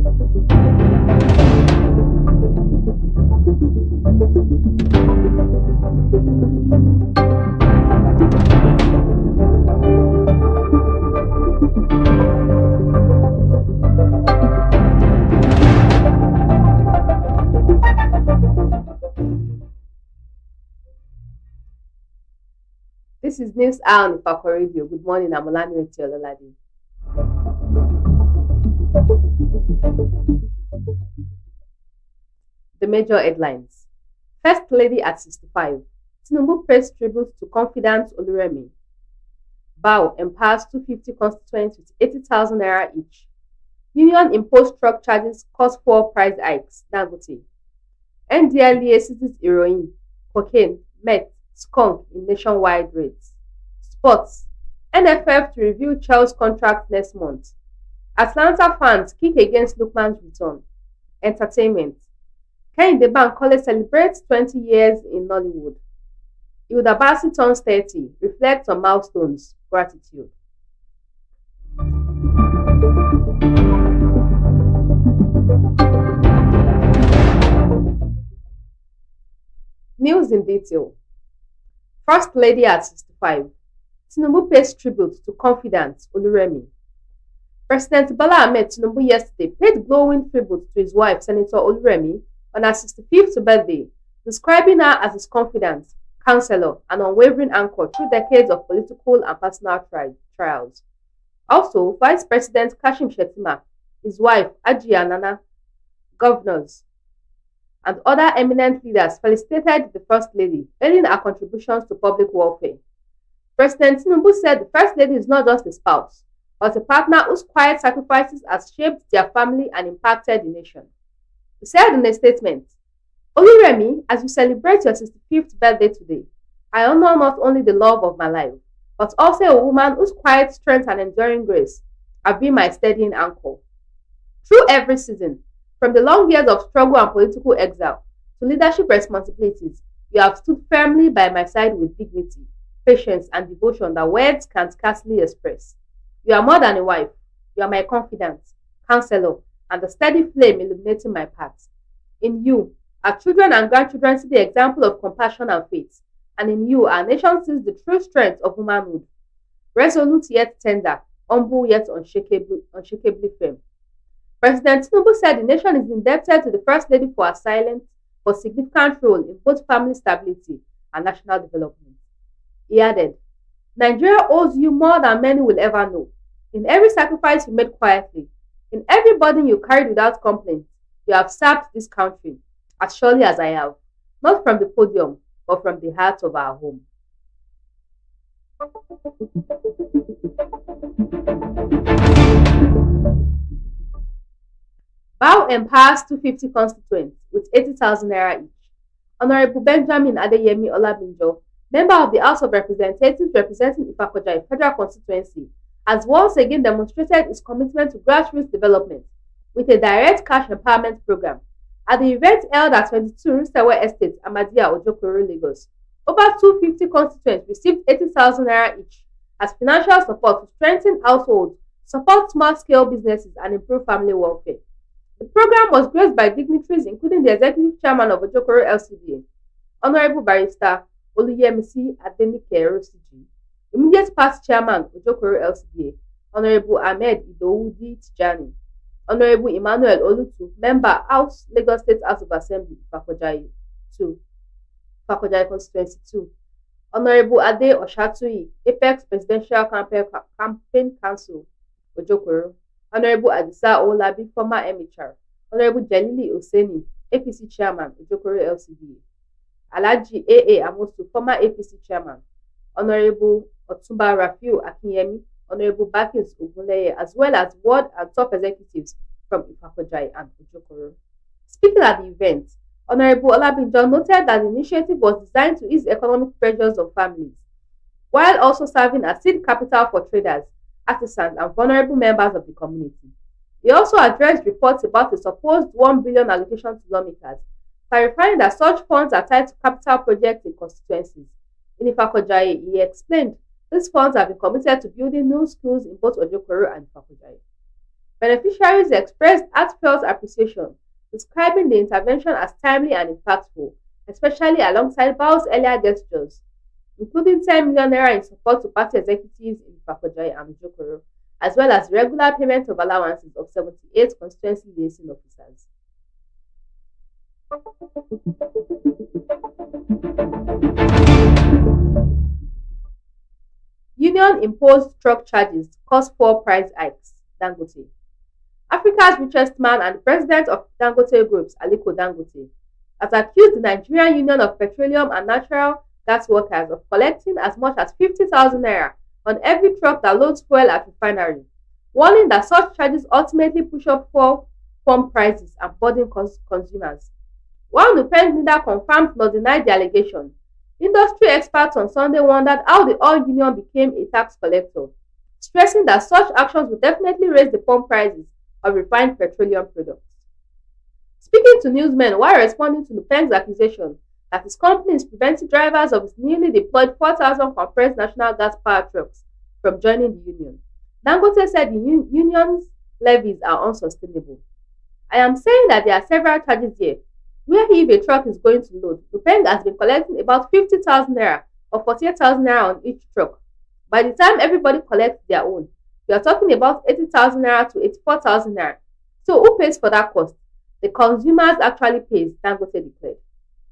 This is News Hour on Ifako Radio. Good morning, I'm Olanireti Ololade. The major headlines. First Lady at 65. Tinubu pays tribute to confidant Oluremi. Bow empowers 250 constituents with 80,000 naira each. Union imposed truck charges cause 4 price hikes. Dangote. NDLEA seizes heroin, cocaine, meth, skunk in nationwide rates. Sports. NFF to review Chelsea contract next month. Atlanta fans kick against Lookman's return. Entertainment. Kehinde Bankole celebrates 20 years in Nollywood. Hilda Basi turns 30, reflects on milestones, gratitude. News in detail. First Lady at 65. Tinubu pays tribute to confidant Oluremi. President Bola Ahmed Tinubu yesterday paid glowing tribute to his wife, Senator Oluremi, on her 65th birthday, describing her as his confidant, counselor, and unwavering anchor through decades of political and personal trials. Also, Vice President Kashim Shettima, his wife Ajia Nana, governors, and other eminent leaders felicitated the First Lady, hailing her contributions to public welfare. President Tinubu said the First Lady is not just a spouse, but a partner whose quiet sacrifices has shaped their family and impacted the nation. He said in a statement, Oluremi, as you celebrate your 65th birthday today, I honor not only the love of my life, but also a woman whose quiet strength and enduring grace have been my steadying anchor. Through every season, from the long years of struggle and political exile to leadership responsibilities, you have stood firmly by my side with dignity, patience, and devotion that words can scarcely express. You are more than a wife. You are my confidant, counselor, and the steady flame illuminating my path. In you, our children and grandchildren see the example of compassion and faith, and in you, our nation sees the true strength of womanhood. Resolute yet tender, humble yet unshakably firm. President Tinubu said the nation is indebted to the First Lady for her silent but significant role in both family stability and national development. He added, Nigeria owes you more than many will ever know. In every sacrifice you made quietly, in every burden you carried without complaint, you have served this country as surely as I have, not from the podium, but from the heart of our home. Bow empowers 250 constituents with 80,000 naira each. Honorable Benjamin Adeyemi Olabinjo, member of the House of Representatives representing Ifako Federal Constituency, has once again demonstrated his commitment to grassroots development with a direct cash empowerment program. At the event held at 22 Ristawa Estate, Amadia, Ojokoro, Lagos, over 250 constituents received 80,000 naira each as financial support to strengthen households, support small-scale businesses, and improve family welfare. The program was graced by dignitaries including the Executive Chairman of Ojokoro LCDA, Honorable Barrister Oluyemisi Adenike Rosiji, Immediate Past Chairman Ojokoro LCDA, Honorable Ahmed Idowudi Tijani, Honorable Emmanuel Olutu, Member House, Lagos State House of Assembly, Ifakojayi 2, Ifakojayi Constituency 2, Honorable Ade Oshatuyi, Apex Presidential Campaign Council, Ojokoro, Honorable Adisa Olabi, former MHR, Honorable Jalili Oseni, APC Chairman, Ojokoro LCDA, Alhaji A.A. Amosu, former APC Chairman, Honorable Otumba Rafiu Akinyemi, Honorable Bakis Ogunleye, as well as ward and top executives from Ifakojai and Ojokoro. Speaking at the event, Honorable Olabinjo noted that the initiative was designed to ease economic pressures on families, while also serving as seed capital for traders, artisans, and vulnerable members of the community. He also addressed reports about the supposed 1 billion allocation to lawmakers, clarifying that such funds are tied to capital projects in constituencies. In Ifakojai, he explained these funds have been committed to building new schools in both Ojokoro and Ifakojai. Beneficiaries expressed heartfelt appreciation, describing the intervention as timely and impactful, especially alongside Bao's earlier gestures, including 10 million naira in support to party executives in Ifako and Jokoro, as well as regular payment of allowances of 78 constituency liaison officers. Union imposed truck charges cause 4 price hikes, Dangote. Africa's richest man and president of Dangote Groups, Aliko Dangote, has accused the Nigerian Union of Petroleum and Natural Gas Workers of collecting as much as 50,000 naira on every truck that loads fuel at refinery, warning that such charges ultimately push up fuel pump prices and burden consumers. While Nupeng neither confirmed nor denied the allegation, industry experts on Sunday wondered how the oil union became a tax collector, stressing that such actions would definitely raise the pump prices of refined petroleum products. Speaking to newsmen while responding to Nupeng's accusation that his company is preventing drivers of its newly deployed 4,000 compressed national gas power trucks from joining the union, Dangote said the union's levies are unsustainable. I am saying that there are several charges here, where if a truck is going to load, Nupeng has been collecting about 50,000 naira or 48,000 naira on each truck. By the time everybody collects their own, we are talking about 80,000 naira to 84,000 naira. So who pays for that cost? The consumers actually pays, Dangote declared.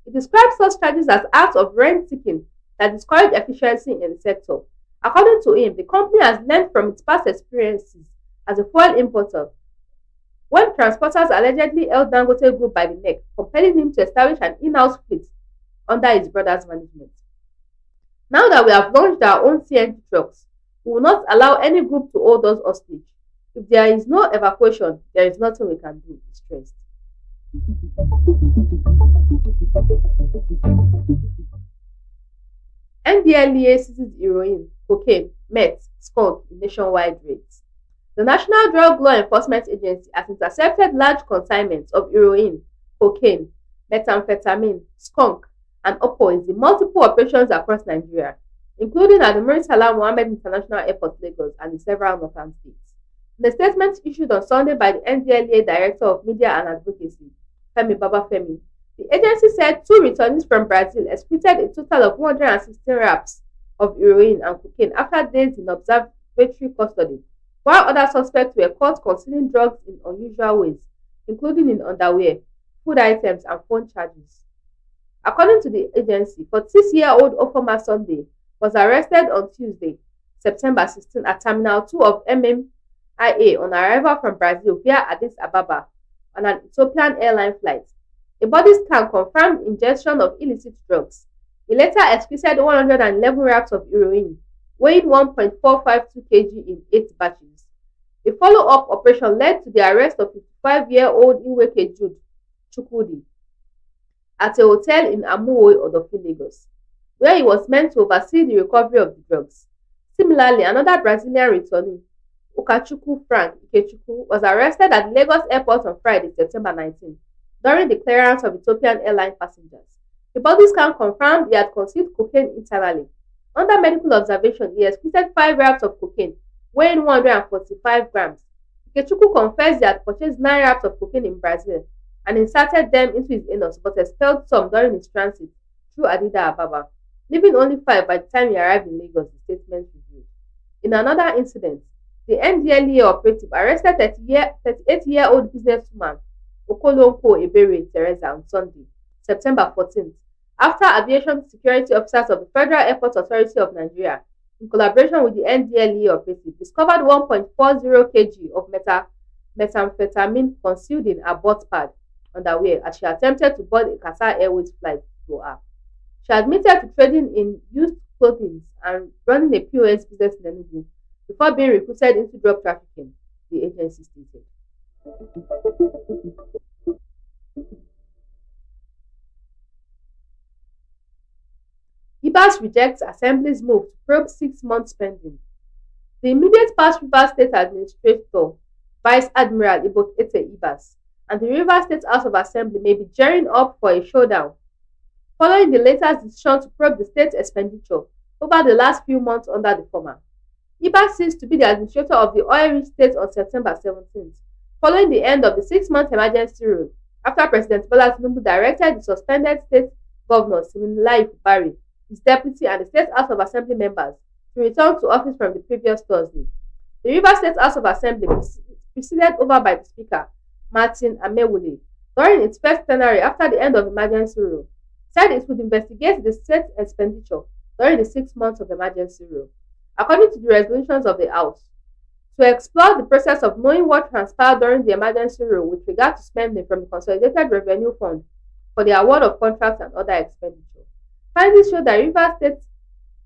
He described such charges as acts of rent-seeking that discourage efficiency in the sector. According to him, the company has learned from its past experiences as a fuel importer when transporters allegedly held Dangote Group by the neck, compelling him to establish an in-house fleet under his brother's management. Now that we have launched our own CNG trucks, we will not allow any group to hold us hostage. If there is no evacuation, there is nothing we can do, he stressed. NDLEA seizes heroin, cocaine, meth, skunk in nationwide raids. The National Drug Law Enforcement Agency has intercepted large consignments of heroin, cocaine, methamphetamine, skunk, and opioids in multiple operations across Nigeria, including at the Murtala Mohammed International Airport, Lagos, and in several northern states. In a statement issued on Sunday by the NDLEA Director of Media and Advocacy, Femi Babafemi, the agency said 2 returnees from Brazil excreted a total of 116 wraps of heroin and cocaine after days in observatory custody, while other suspects were caught concealing drugs in unusual ways, including in underwear, food items, and phone charges. According to the agency, 46-year-old Ofoma Sunday was arrested on Tuesday, September 16 at Terminal 2 of MMIA on arrival from Brazil via Addis Ababa on an Ethiopian airline flight. A body scan confirmed ingestion of illicit drugs. He later excreted 111 wraps of heroin, weighing 1.452 kg in 8 batches. A follow-up operation led to the arrest of 55-year-old Inweke Jude Chukwudi at a hotel in Amuwo, Odofi, Lagos, where he was meant to oversee the recovery of the drugs. Similarly, another Brazilian returnee, Ukachukwu Frank Ikechukwu, was arrested at Lagos Airport on Friday, September 19, during the clearance of Ethiopian airline passengers. The body scan confirmed he had concealed cocaine internally. Under medical observation, he excreted 5 wraps of cocaine, weighing 145 grams. Ikechukwu confessed he had purchased 9 wraps of cocaine in Brazil and inserted them into his anus, but expelled some during his transit through Addis Ababa, leaving only 5 by the time he arrived in Lagos, the statement revealed. In another incident, the NDLEA operative arrested 38-year-old businesswoman Okolonko Ebere Teresa on Sunday, September 14th, after aviation security officers of the Federal Airport Authority of Nigeria, in collaboration with the NDLEA operative, discovered 1.40 kg of methamphetamine concealed in her butt pad underwear as she attempted to board a Qatar Airways flight to her. She admitted to trading in used clothing and running a POS business in Enugu before being recruited into drug trafficking, the agency stated. Ibas rejects Assembly's move to probe 6-month spending. The immediate past Rivers State Administrator, Vice Admiral Ibokete Ibas, and the Rivers State House of Assembly may be gearing up for a showdown, following the latest decision to probe the state's expenditure over the last few months under the former. Iba ceased to be the administrator of the oil-rich state on September 17th, following the end of the 6-month emergency rule, after President Bola Tinubu directed the suspended state governor Siminalayi Fubara, his deputy, and the State House of Assembly members to return to office from the previous Thursday. The Rivers State House of Assembly, presided over by the Speaker, Martin Amewule, during its first plenary after the end of emergency rule, said it would investigate the state expenditure during the 6 months of emergency rule, according to the resolutions of the House, to explore the process of knowing what transpired during the emergency rule with regard to spending from the Consolidated Revenue Fund for the award of contracts and other expenditure. Findings show that Rivers State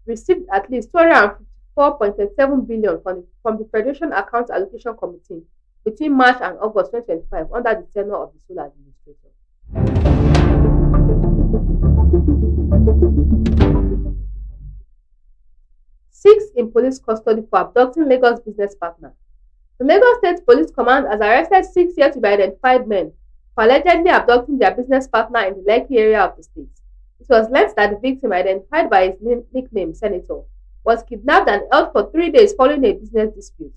received at least 254.37 billion from the Federation Accounts Allocation Committee between March and August 2025 under the tenure of the sole administrator. 6 in police custody for abducting Lagos business partner. The Lagos State Police Command has arrested 6 yet to be identified men for allegedly abducting their business partner in the Lekki area of the state. It was learnt that the victim, identified by his nickname Senator, was kidnapped and held for 3 days following a business dispute.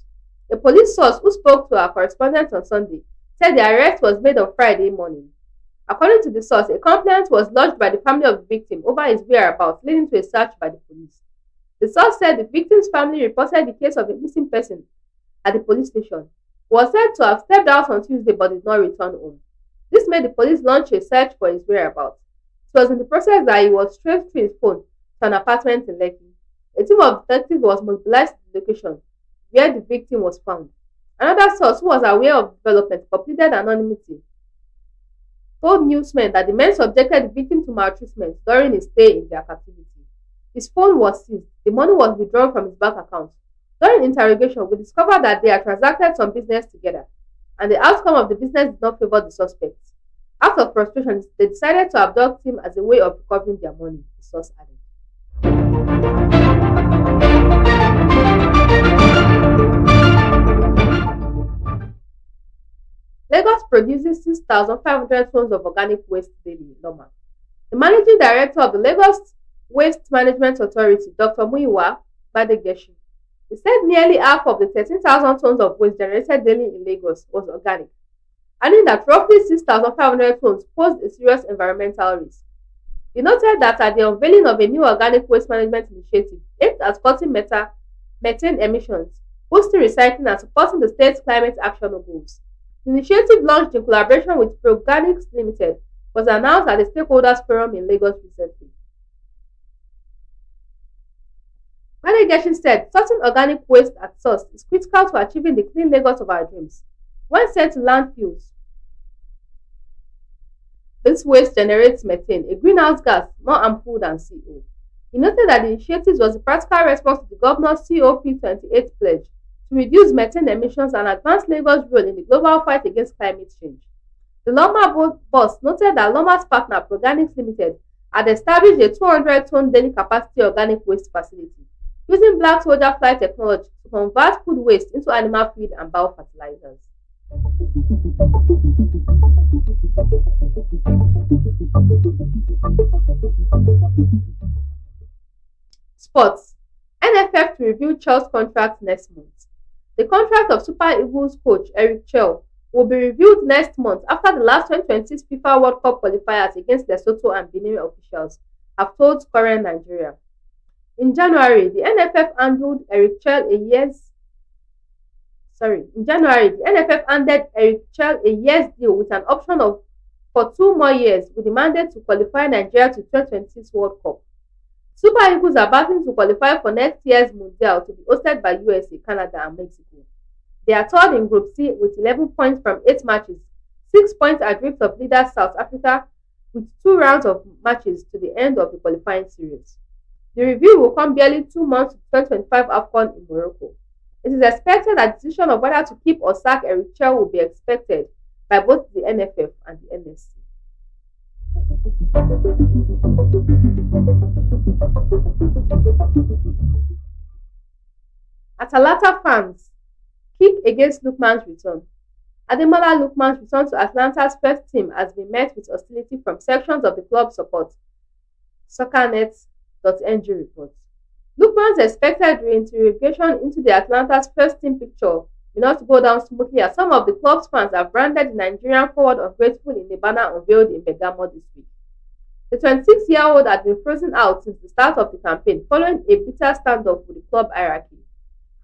A police source who spoke to our correspondent on Sunday said the arrest was made on Friday morning. According to the source, a complaint was lodged by the family of the victim over his whereabouts, leading to a search by the police. The source said the victim's family reported the case of a missing person at the police station. He was said to have stepped out on Tuesday but did not return home. This made the police launch a search for his whereabouts. It was in the process that he was traced through his phone to an apartment in Lekki. A team of detectives was mobilized to the location where the victim was found. Another source who was aware of the development but pleaded anonymity told newsmen that the men subjected the victim to maltreatment during his stay in their captivity. His phone was seized, the money was withdrawn from his bank account. During interrogation, we discovered that they had transacted some business together, and the outcome of the business did not favor the suspects. Out of frustration, they decided to abduct him as a way of recovering their money, the source added. Lagos produces 6,500 tons of organic waste daily, Loma. The managing director of the Lagos Waste Management Authority, Dr. Muyiwa Badegeshi, he said nearly half of the 13,000 tons of waste generated daily in Lagos was organic, adding that roughly 6,500 tons posed a serious environmental risk. He noted that at the unveiling of a new organic waste management initiative aimed at cutting methane emissions, boosting recycling, and supporting the state's climate action goals. The initiative, launched in collaboration with Proganics Limited, was announced at the Stakeholders Forum in Lagos recently. Badegeshi said sorting organic waste at source is critical to achieving the clean Lagos of our dreams. When sent to landfills, this waste generates methane, a greenhouse gas more harmful than CO. He noted that the initiative was a practical response to the governor's COP28 pledge to reduce methane emissions and advance Lagos' role in the global fight against climate change. The Loma boss noted that Loma's partner, Proganics Limited, had established a 200-ton daily capacity organic waste facility, using black soldier fly technology to convert food waste into animal feed and biofertilizers. Sports. NFF to review Chel's contract next month. The contract of Super Eagles coach Eric Chel will be reviewed next month after the last 2026 FIFA World Cup qualifiers against Lesotho and Benin officials have told current Nigeria. In January, the NFF handed Eric Chel a year's deal with an option for 2 more years with the mandate to qualify Nigeria to 2026 World Cup. Super Eagles are battling to qualify for next year's Mundial to be hosted by USA, Canada, and Mexico. They are third in Group C with 11 points from 8 matches, 6 points adrift of leaders South Africa, with 2 rounds of matches to the end of the qualifying series. The review will come barely 2 months to 2025 AFCON in Morocco. It is expected that the decision of whether to keep or sack Eric Chel will be expected by both the NFF and the NSC. Atalanta fans kick against Lookman's return. Ademola Lookman's return to Atlanta's first team has been met with hostility from sections of the club support, SoccerNet.ng reports. Lookman's expected reintegration into the Atlanta's first team picture may not go down smoothly as some of the club's fans have branded the Nigerian forward ungrateful in the banner unveiled in Bergamo this week. The 26-year-old had been frozen out since the start of the campaign following a bitter standoff with the club hierarchy.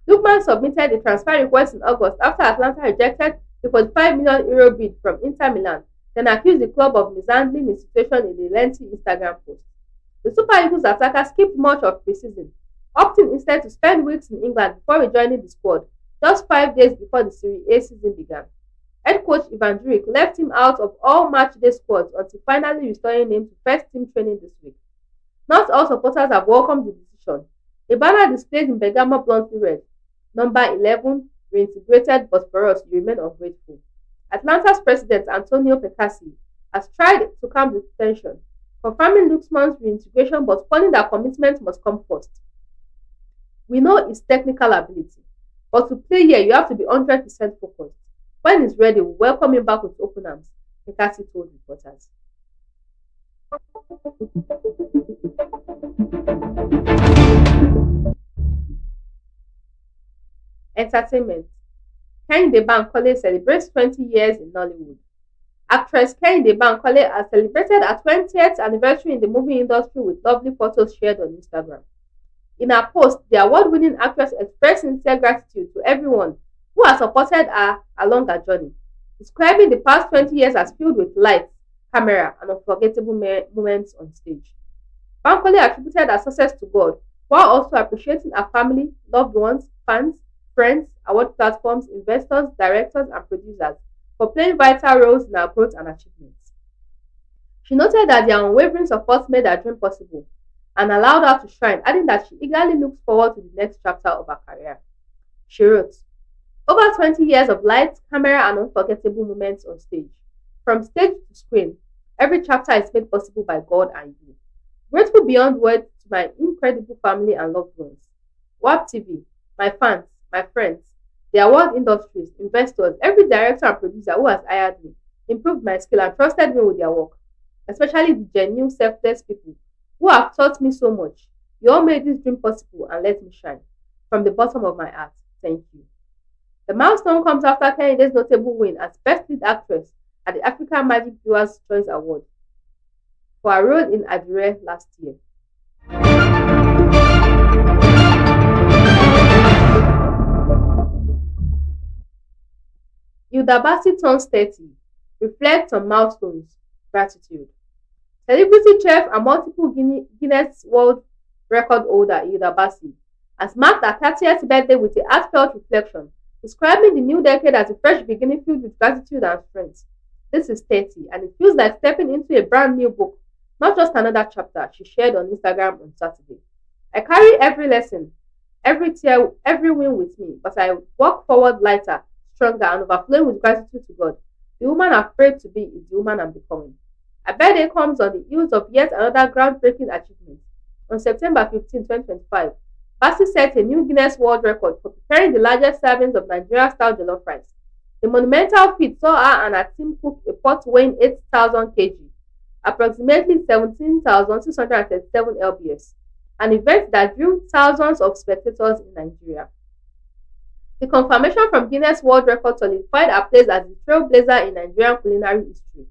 Lookman submitted a transfer request in August after Atlanta rejected a €45 million bid from Inter Milan, then accused the club of mishandling the situation in a lengthy Instagram post. The Super Eagles attacker skipped much of preseason, opting instead to spend weeks in England before rejoining the squad, just 5 days before the Serie A season began. Head coach Ivan Juric left him out of all matchday squads until finally restoring him to first team training this week. Not all supporters have welcomed the decision. A banner displayed in Bergamo bluntly read, "Number 11, reintegrated, but for us, you remain ungrateful." Atlanta's president Antonio Pecasi has tried to calm the tension, confirming Luxman's reintegration but warning that commitment must come first. "We know his technical ability, but to play here, you have to be 100% focused. When he's ready, we'll welcome him back with open arms," Pecasi told reporters. Entertainment. Kehinde Bankole celebrates 20 years in Nollywood. Actress Kehinde Bankole has celebrated her 20th anniversary in the movie industry with lovely photos shared on Instagram. In her post, the award-winning actress expressed sincere gratitude to everyone who has supported her along her journey, describing the past 20 years as filled with light, camera, and unforgettable moments on stage. Bankole attributed her success to God, while also appreciating her family, loved ones, fans, friends, award platforms, investors, directors, and producers for playing vital roles in her growth and achievements. She noted that their unwavering support made her dream possible and allowed her to shine, adding that she eagerly looks forward to the next chapter of her career. She wrote, "Over 20 years of light, camera, and unforgettable moments on stage. From stage to screen, every chapter is made possible by God and you. Grateful beyond words to my incredible family and loved ones. WAP TV, my fans, my friends, the award industries, investors, every director and producer who has hired me, improved my skill, and trusted me with their work, especially the genuine, selfless people who have taught me so much. You all made this dream possible and let me shine. From the bottom of my heart, thank you." The milestone comes after Kehinde's notable win as Best Lead Actress at the African Magic Viewers' Choice Award for her role in Adire last year. Hilda Bassi turns 30, reflects on milestones, gratitude. Celebrity chef and multiple Guinness World Record holder Hilda Bassi has marked her 30th birthday with a heartfelt reflection, describing the new decade as a fresh beginning filled with gratitude and strength. "This is 30, and it feels like stepping into a brand new book, not just another chapter," she shared on Instagram on Saturday. "I carry every lesson, every tear, every win with me, but I walk forward lighter, stronger, and overflowing with gratitude to God. The woman I've prayed to be is the woman I'm becoming." Her birthday comes on the heels of yet another groundbreaking achievement. On September 15, 2025, Bassi set a new Guinness World Record for preparing the largest servings of Nigeria-style jollof rice. The monumental feat saw her and her team cook a pot weighing 8,000 kg, approximately 17,637 lbs, an event that drew thousands of spectators in Nigeria. The confirmation from Guinness World Record solidified her place as the trailblazer in Nigerian culinary history.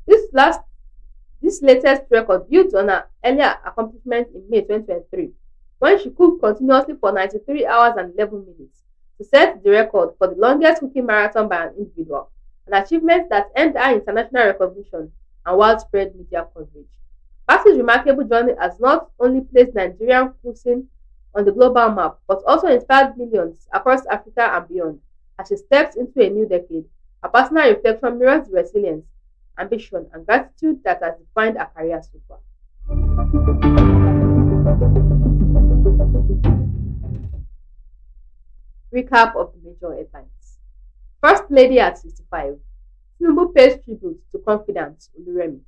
This latest record builds on her earlier accomplishment in May 2023, when she cooked continuously for 93 hours and 11 minutes to set the record for the longest cooking marathon by an individual, an achievement that earned her international recognition and widespread media coverage. Bassi's remarkable journey has not only placed Nigerian cuisine on the global map, but also inspired millions across Africa and beyond. As she steps into a new decade, her personal reflection mirrors the resilience, ambition, and gratitude that has defined her career so far. Recap of the major headlines. First Lady at 65. Tinubu pays tribute to confidant Oluremi.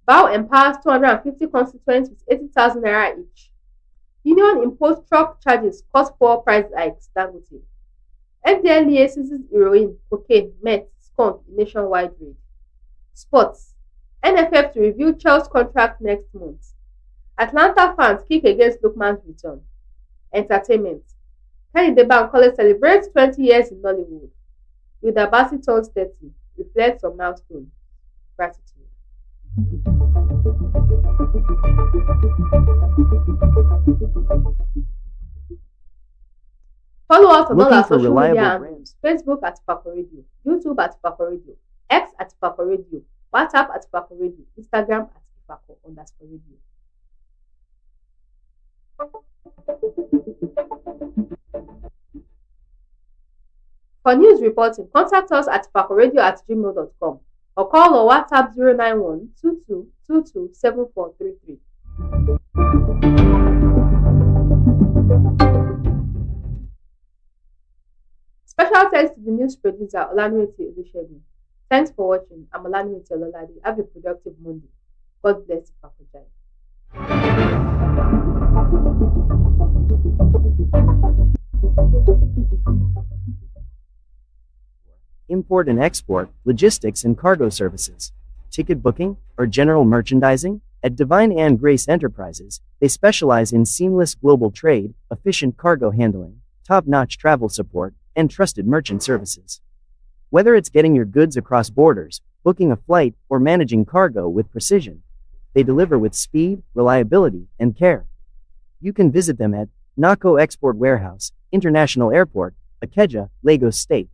Bao empowers 250 constituents with 80,000 naira each. Union imposed truck charges cause 4 price hikes, Dangote. NDLEA seizes heroin, cocaine, meth, skunk in nationwide raid. Sports. NFF to review Chelsea contract next month. Atlanta fans kick against Lookman's return. Entertainment. Kehinde Bankole celebrates 20 years in Nollywood. Hilda Basi turns 30, reflects on milestone. Gratitude. Follow us on all Looking our for social media reliable handles: Facebook at Ifako Radio, YouTube at Ifako Radio, X at Ifako Radio, WhatsApp at Ifako Radio, Instagram at Ifako_radio. For news reporting, contact us at ifakoradio@gmail.com or call or WhatsApp 091 22 22 7433. Special thanks to the news producer Olanireti Ololade. Thanks for watching. I'm Olanireti Ololade. Have a productive Monday. God bless Ifako. Import and export, logistics and cargo services, ticket booking, or general merchandising? At Divine and Grace Enterprises, they specialize in seamless global trade, efficient cargo handling, top-notch travel support, and trusted merchant services. Whether it's getting your goods across borders, booking a flight, or managing cargo with precision, they deliver with speed, reliability, and care. You can visit them at Nako Export Warehouse, International Airport, Ikeja, Lagos State.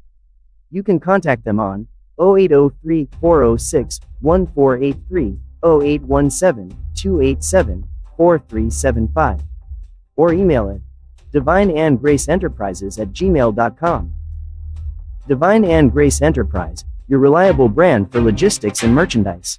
You can contact them on 0803 406 1483, 0817 287 4375, or email it divineandgraceenterprises@gmail.com. Divine and Grace Enterprise, your reliable brand for logistics and merchandise.